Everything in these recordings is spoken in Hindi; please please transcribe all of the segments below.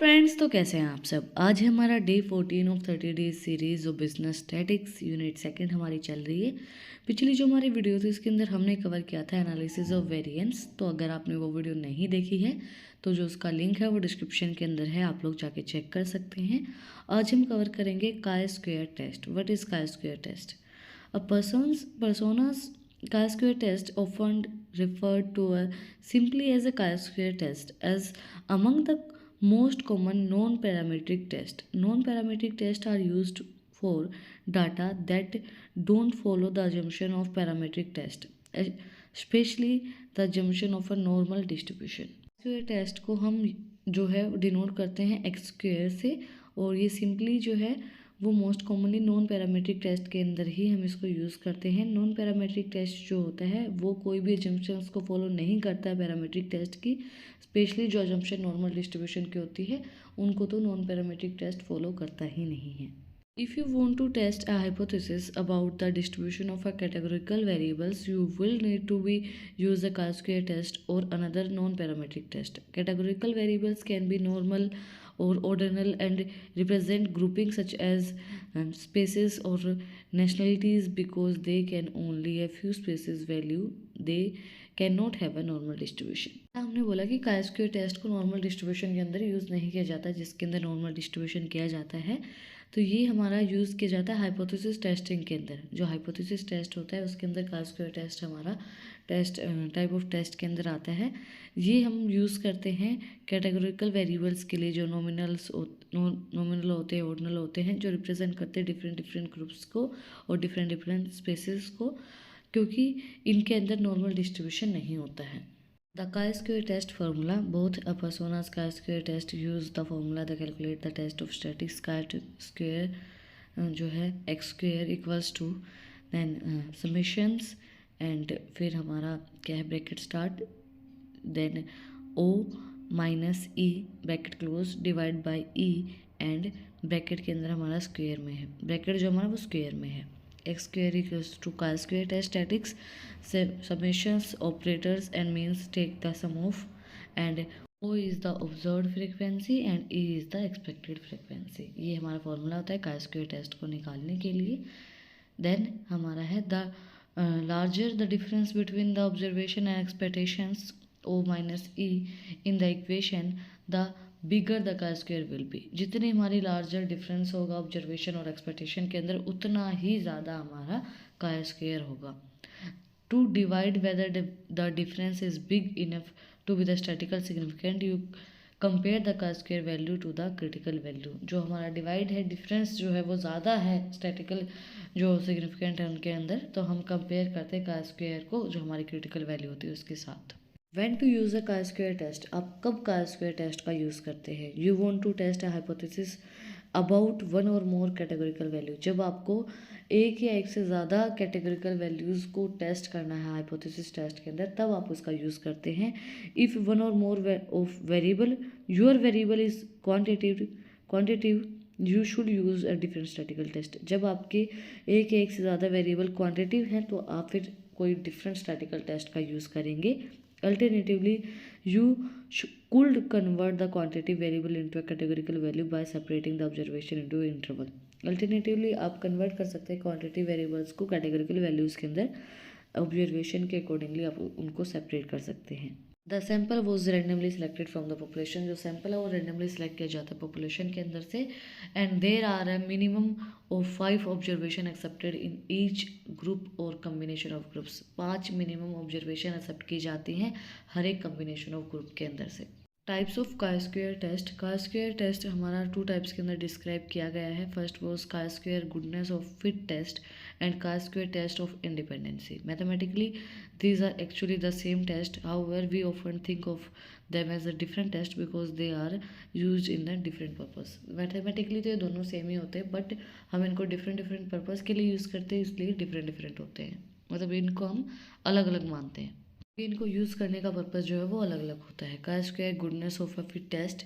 फ्रेंड्स, तो कैसे हैं आप सब। आज है हमारा डे 14 ऑफ 30 डेज सीरीज जो बिजनेस स्टैटिक्स यूनिट सेकंड हमारी चल रही है। पिछली जो हमारी वीडियो थी इसके अंदर हमने कवर किया था एनालिसिस ऑफ वेरिएंस। तो अगर आपने वो वीडियो नहीं देखी है तो जो उसका लिंक है वो डिस्क्रिप्शन के अंदर है, आप लोग जाके चेक कर सकते हैं। आज हम कवर करेंगे chi square test. What is chi square test? A persona's chi-square test, often referred to simply as a chi-square test, as among the most common non-parametric tests. Non-parametric tests are used for data that don't follow the assumption of parametric test, especially the assumption of a normal distribution. Square test को हम जो है डिनोट करते हैं एक्स स्क्वायर से, और ये सिंपली जो है वो most commonly non parametric test के अंदर ही हम इसको यूज़ करते हैं। नॉन पैरामीट्रिक टेस्ट जो होता है वो कोई भी एजम्पशंस को फॉलो नहीं करता है पैरामीट्रिक टेस्ट की, स्पेशली जो एजम्पशन नॉर्मल डिस्ट्रीब्यूशन की होती है उनको तो नॉन पैरामीट्रिक टेस्ट फॉलो करता ही नहीं है। If you want to test a hypothesis about the distribution of a categorical variables, you will need to use a chi-square test or another non-parametric test. Categorical variables can be normal or ordinal and represent groupings such as spaces or nationalities because they can only a few spaces value. They cannot have a normal distribution. हमने बोला कि chi-square टेस्ट को नॉर्मल डिस्ट्रीब्यूशन के अंदर यूज़ नहीं किया जाता, जिसके अंदर नॉर्मल डिस्ट्रीब्यूशन किया जाता है। तो ये हमारा यूज़ किया जाता है हाइपोथेसिस टेस्टिंग के अंदर। जो हाइपोथेसिस टेस्ट होता है उसके अंदर काई स्क्वायर टेस्ट हमारा टेस्ट टाइप ऑफ टेस्ट के अंदर आता है। ये हम यूज़ करते हैं कैटेगोरिकल वेरिएबल्स के लिए, जो नॉमिनल होते हैं, ऑर्डिनल होते हैं, जो रिप्रेजेंट करते हैं डिफरेंट डिफरेंट ग्रुप्स को और डिफरेंट डिफरेंट स्पेसिस को, क्योंकि इनके अंदर नॉर्मल डिस्ट्रीब्यूशन नहीं होता है। The chi-square test formula. Both a persona's chi-square test use the formula that calculate the test of static chi-square जो है x square equals to then summations and फिर हमारा क्या है bracket start then o minus E bracket close divide by E and bracket के अंदर हमारा स्क्वेयर में है, ब्रैकेट जो हमारा वो स्क्वेयर में है। X square equals to chi square test statics summations operators and means take the sum of, and O is the observed frequency and E is the expected frequency। ये हमारा फॉर्मूला होता है chi square टेस्ट को निकालने के लिए। देन हमारा है the larger the difference between the observation and expectations O minus E in the equation the bigger the chi square will be. जितनी हमारी लार्जर डिफरेंस होगा ऑब्जर्वेशन और एक्सपेक्टेशन के अंदर उतना ही ज़्यादा हमारा का स्क्वायर होगा। To divide whether the difference is big enough to be the statistical significant, you compare the chi square value to the critical value. जो हमारा डिवाइड है, डिफरेंस जो है वो ज़्यादा है स्टैटिकल जो सिग्निफिकेंट है उनके अंदर, तो हम कंपेयर करते हैं का स्क्वायर को जो हमारी क्रिटिकल वैल्यू होती है उसके साथ। When to use a chi-square test? आप कब chi-square test का यूज़ करते हैं? You want to test a hypothesis about one or more categorical value. जब आपको एक या एक से ज़्यादा कैटेगोरिकल वैल्यूज़ को टेस्ट करना है हाइपोथेसिस टेस्ट के अंदर, तब आप उसका यूज़ करते हैं। इफ़ वन और more of variable your variable is quantitative you should use a different statistical test. जब आपके एक या एक से ज़्यादा वेरिएबल क्वांटिटिव हैं तो आप फिर कोई डिफरेंट स्टैटिकल टेस्ट का यूज़ करेंगे। Alternatively, you could convert the quantitative variable into a categorical value by separating the observation into interval. Alternatively, आप convert कर सकते हैं quantitative variables को categorical values के अंदर, observation के accordingly आप उनको separate कर सकते हैं। The sample was randomly selected from the population. जो सैम्पल है वो रेंडमली सिलेक्ट किया जाता है पॉपुलेशन के अंदर से, and there are a minimum of 5 observation accepted in each group और combination of groups. 5 minimum observation accept की जाती हैं हर एक कम्बिनेशन ऑफ ग्रुप के अंदर से। Types of chi square test. chi square test हमारा 2 टाइप्स के अंदर डिस्क्राइब किया गया है। First was chi square goodness of fit test and chi square test of independence. Mathematically these are actually the same test, however we often think of them as a different test because they are used in a different purpose। Mathematically तो ये दोनों सेम ही होते हैं, बट हम इनको डिफरेंट डिफरेंट पर्पस के लिए यूज़ करते हैं, इसलिए डिफरेंट डिफरेंट होते हैं, मतलब इनको हम अलग अलग मानते हैं। इनको यूज़ करने का पर्पस जो है वो अलग अलग होता है। chi square goodness of a fit test,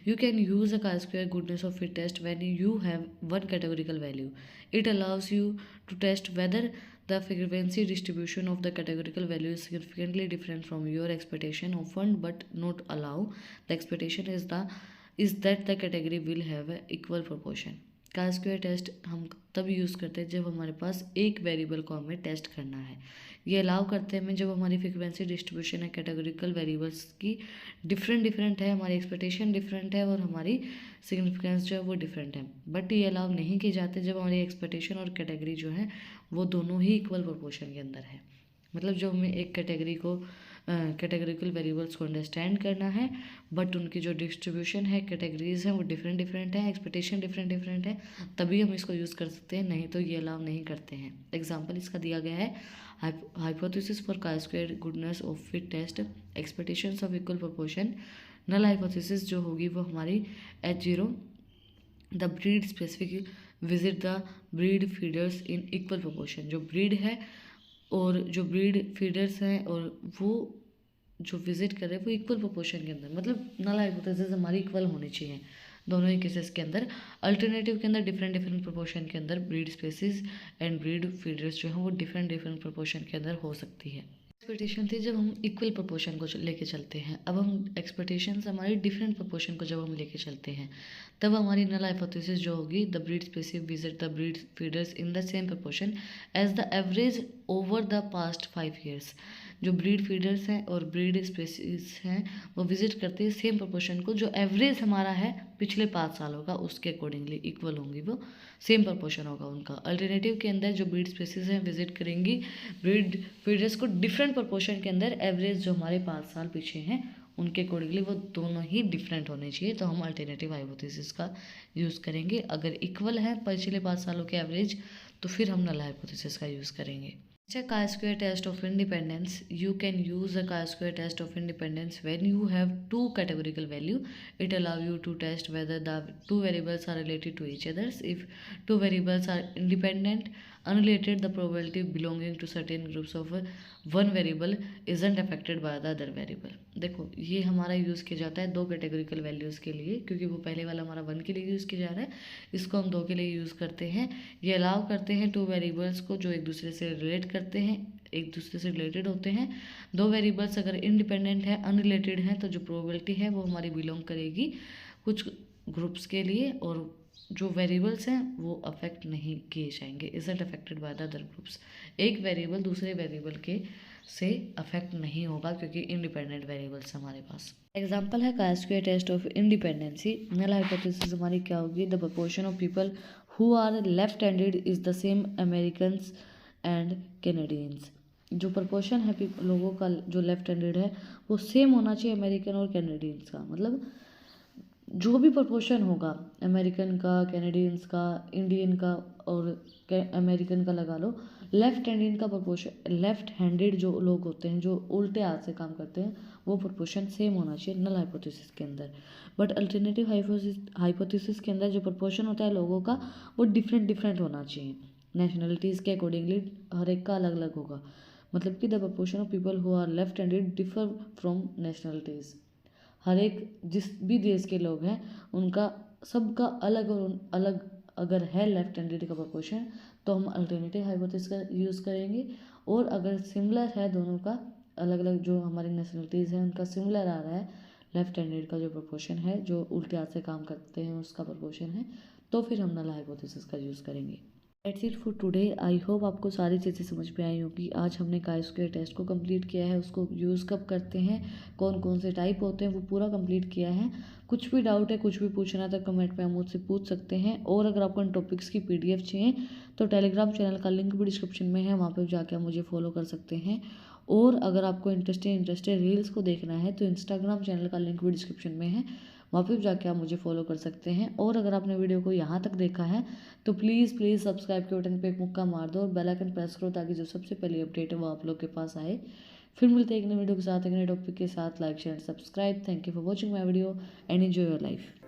you can use a chi square goodness of fit test when you have one categorical value. It allows you to test whether the frequency distribution of the categorical value is significantly different from your expectation of one, but not allow the expectation is the is that the category will have a equal proportion. का स्क्वायर टेस्ट हम तब यूज़ करते हैं जब हमारे पास एक वेरिएबल को हमें टेस्ट करना है। ये अलाउ करते हैं हमें जब हमारी फ्रीक्वेंसी डिस्ट्रीब्यूशन है कैटेगरिकल वेरिएबल्स की डिफरेंट है, हमारी एक्सपेक्टेशन डिफरेंट है और हमारी सिग्निफिकेंस जो है वो डिफरेंट है। बट ये अलाउ नहीं किए जाते जब हमारी एक्सपेक्टेशन और कैटेगरी जो है वो दोनों ही इक्वल प्रोपोर्शन के अंदर है। मतलब जो हमें एक कैटेगरी को कैटेगरिकल वेरिएबल्स को अंडरस्टैंड करना है, बट उनकी जो डिस्ट्रीब्यूशन है कैटेगरीज हैं वो डिफरेंट है, एक्सपेक्टेशन डिफरेंट है, तभी हम इसको यूज़ कर सकते हैं, नहीं तो ये अलाउ नहीं करते हैं। एग्जाम्पल इसका दिया गया है, hypothesis for chi square goodness of fit test, expectations of equal proportion. Null hypothesis जो होगी वो हमारी H0, the bird specific visit the bird feeders in equal proportion. जो ब्रीड है और जो ब्रीड फीडर्स हैं और वो जो विजिट कर रहे हैं वो इक्वल प्रोपोर्शन के अंदर, मतलब नल हाइपोथेसिस हमारी इक्वल होनी चाहिए दोनों ही केसेस के अंदर। अल्टरनेटिव के अंदर डिफरेंट प्रोपोर्शन के अंदर bird species and bird feeders जो हैं वो डिफरेंट प्रोपोर्शन के अंदर हो सकती है। एक्सपेक्टेशन थी जब हम इक्वल प्रोपोर्शन को लेके चलते हैं, अब हम एक्सपेक्टेशंस हमारी डिफरेंट प्रोपोर्शन को जब हम लेके चलते हैं तब हमारी नल हाइपोथेसिस जो होगी, the bird species visit the bird feeders in the same proportion as the average over the past 5 years। जो ब्रीड फीडर्स हैं और ब्रीड स्पेसिस हैं वो विजिट करते हैं सेम प्रोपोर्शन को, जो एवरेज हमारा है पिछले 5 सालों का उसके अकॉर्डिंगली इक्वल होंगी, वो सेम प्रोपोर्शन होगा उनका। अल्टरनेटिव के अंदर जो ब्रीड स्पेसिस हैं विजिट करेंगी ब्रीड फीडर्स को डिफरेंट प्रोपोर्शन के अंदर, एवरेज जो हमारे 5 साल पीछे हैं उनके अकॉर्डिंगली वो दोनों ही डिफरेंट होने चाहिए, तो हम अल्टरनेटिव हाइपोथेसिस का यूज़ करेंगे। अगर इक्वल है पिछले 5 सालों के एवरेज तो फिर हम नल हाइपोथेसिस का यूज़ करेंगे। chi square test of independence, you can use a chi square test of independence when you have two categorical value. It allow you to test whether the two variables are related to each others. If two variables are independent, unrelated, the probability belonging to certain groups of one variable isn't affected by the other variable। देखो ये हमारा यूज़ किया जाता है दो कैटेगरिकल वैल्यूज़ के लिए, क्योंकि वो पहले वाला हमारा 1 के लिए यूज़ किया जा रहा है, इसको हम 2 के लिए यूज़ करते हैं। ये अलाउ करते हैं 2 वेरिएबल्स को जो एक दूसरे से रिलेट करते हैं, एक दूसरे से रिलेटेड होते हैं। 2 वेरिएबल्स अगर इंडिपेंडेंट है, अनरिलेटेड है, तो जो प्रोबेबिलिटी है वो हमारी बिलोंग करेगी कुछ ग्रुप्स के लिए, और जो वेरिएबल्स हैं वो अफेक्ट नहीं किए जाएंगे, isn't affected by the other groups. एक वेरिएबल दूसरे वेरिएबल के से अफेक्ट नहीं होगा क्योंकि इंडिपेंडेंट वेरिएबल्स हमारे पास। एग्जांपल है chi square test of independence. Null hypothesis हमारी क्या होगी, the proportion of people who are left handed is the same Americans and Canadians. जो प्रोपोर्शन है लोगों का जो लेफ्ट हैंडेड है वो सेम होना चाहिए अमेरिकन और कैनेडियंस का। मतलब जो भी प्रोपोर्शन होगा अमेरिकन का, कैनेडियंस का, इंडियन का और अमेरिकन का लगा लो, लेफ्ट हैंडेड का प्रोपोर्शन, लेफ्ट हैंडेड जो लोग होते हैं जो उल्टे हाथ से काम करते हैं वो प्रोपोर्शन सेम होना चाहिए नल हाइपोथेसिस के अंदर। बट अल्टरनेटिव हाइपोथेसिस के अंदर जो प्रोपोर्शन होता है लोगों का वो डिफरेंट होना चाहिए। नेशनलिटीज़ के अकॉर्डिंगली हर एक का अलग अलग होगा। मतलब कि the proportion of people who are left handed differ from nationalities. हर एक जिस भी देश के लोग हैं उनका सबका अलग और अलग अगर है लेफ्ट हैंडेड का प्रोपोर्शन तो हम अल्टरनेटिव हाइपोथेसिस का यूज़ करेंगे। और अगर सिमिलर है दोनों का, अलग अलग जो हमारी नेशनलिटीज़ हैं उनका सिमिलर आ रहा है लेफ्ट हैंडेड का जो प्रोपोर्शन है, जो उल्टे हाथ से काम करते हैं उसका प्रोपोर्शन है, तो फिर हम नल हाइपोथेसिस का यूज़ करेंगे। That's it for today. I hope आपको सारी चीज़ें समझ में आई होगी। आज हमने का स्क्वायर टेस्ट को कंप्लीट किया है, उसको यूज़ कब करते हैं, कौन कौन से टाइप होते हैं, वो पूरा कंप्लीट किया है। कुछ भी डाउट है, कुछ भी पूछना था कमेंट में आप मुझसे पूछ सकते हैं। और अगर आपको इन टॉपिक्स की PDF चाहिए तो टेलीग्राम चैनल का लिंक भी डिस्क्रिप्शन में है, वहाँ पर जाकर मुझे फॉलो कर सकते हैं। और अगर आपको इंटरेस्टेड रील्स को देखना है तो इंस्टाग्राम चैनल का लिंक भी डिस्क्रिप्शन में है, वहाँ पर जाके आप मुझे फॉलो कर सकते हैं। और अगर आपने वीडियो को यहाँ तक देखा है तो प्लीज़ सब्सक्राइब के बटन पे एक मुक्का मार दो और बेल आइकन प्रेस करो ताकि जो सबसे पहली अपडेट है वो आप लोग के पास आए। फिर मिलते हैं एक नई वीडियो के साथ, एक नए टॉपिक के साथ। Like share subscribe. Thank you for watching my video and enjoy your life.